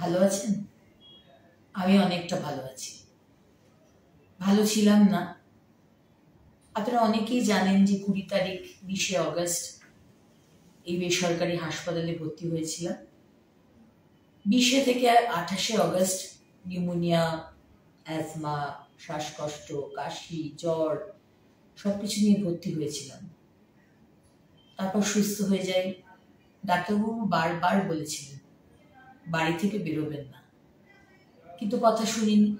ভালো আছেন? আমি অনেকটা ভালো আছি। ভালো ছিলাম না। আপনারা অনেকেই জানেন যে 20 তারিখ 20শে অগস্ট এই বেসরকারি হাসপাতালে ভর্তি হয়েছিলাম। 20শে থেকে 28শে অগস্ট নিউমোনিয়া, অ্যাজমা, শ্বাসকষ্ট, কাশি, জ্বর সবকিছু নিয়ে ভর্তি হয়েছিলাম। তারপর সুস্থ হয়ে যাই। ডাক্তারবাবু বারবার বলেছিলেন বাড়ি থেকে বেরোবেন না, কিন্তু কথা শুনিনি।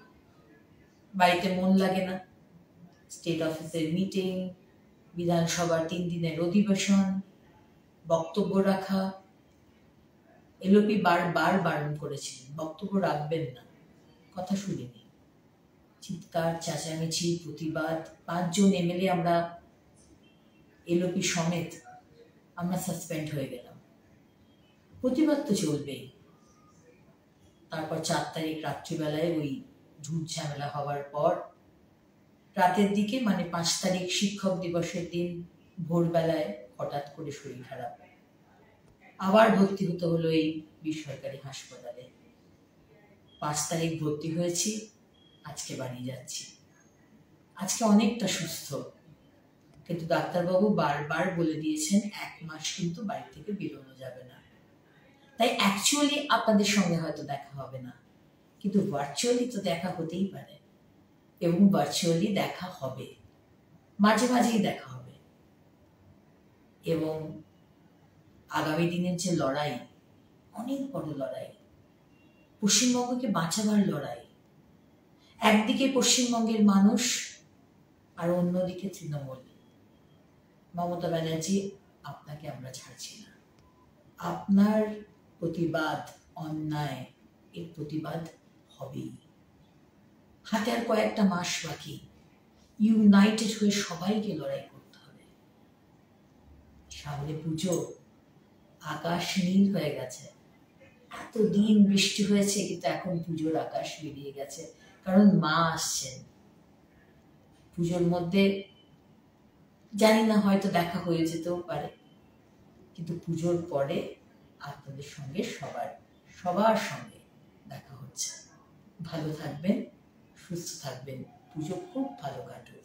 বাড়িতে মন লাগে না। স্টেট অফিসের মিটিং, বিধানসভার 3 দিনের অধিবেশন, বক্তব্য রাখা। এলওপি বারবার বারণ করেছিলেন বক্তব্য রাখবেন না, কথা শুনিনি। চিৎকার, চেঁচামেচি, প্রতিবাদ। 5 জন এমএলএ আমরা এলওপি সমেত আমরা সাসপেন্ড হয়ে গেলাম। প্রতিবাদ তো চলবেই। তারপর 4 তারিখ রাত্রিবেলায় ওই ঝুট ঝামেলা হওয়ার পর রাতের দিকে, মানে 5 তারিখ শিক্ষক দিবসের দিন ভোরবেলায় হঠাৎ করে শরীর খারাপ, আবার ভর্তি হতে হলো এই বেসরকারি হাসপাতালে। 5 তারিখ ভর্তি হয়েছি, আজকে বাড়ি যাচ্ছি। আজকে অনেকটা সুস্থ, কিন্তু ডাক্তারবাবু বারবার বলে দিয়েছেন 1 মাস কিন্তু বাড়ি থেকে বেরোনো যাবে না। তাই অ্যাকচুয়ালি আপনাদের সঙ্গে হয়তো দেখা হবে না, কিন্তু ভার্চুয়ালি তো দেখা হতেই পারে, এবং ভার্চুয়ালি দেখা হবে, মাঝে মাঝেই দেখা হবে। এবং আগামী দিনের যে লড়াই, অনেক বড় লড়াই, পশ্চিমবঙ্গকে বাঁচাবার লড়াই। একদিকে পশ্চিমবঙ্গের মানুষ আর অন্যদিকে তৃণমূল। মমতা ব্যানার্জি, আপনাকে আমরা ছাড়ছি না। আপনার প্রতিবাদ, অন্যায়, এর প্রতিবাদ হবেই। হাতে আর কয়েকটা মাস বাকি। ইউনাইটেড হয়ে সবাইকে লড়াই করতে হবে। সামনে পুজো, আকাশ নীল হয়ে গেছে। এতদিন বৃষ্টি হয়েছে, কিন্তু এখন পুজোর আকাশ বেরিয়ে গেছে, কারণ মা আসছেন। পুজোর মধ্যে জানি না, হয়তো দেখা হয়ে যেতেও পারে, কিন্তু পুজোর পরে আপনাদের সঙ্গে সবার সঙ্গে দেখা হচ্ছে। ভালো থাকবেন, সুস্থ থাকবেন, পুজো খুব ভালো কাটুক।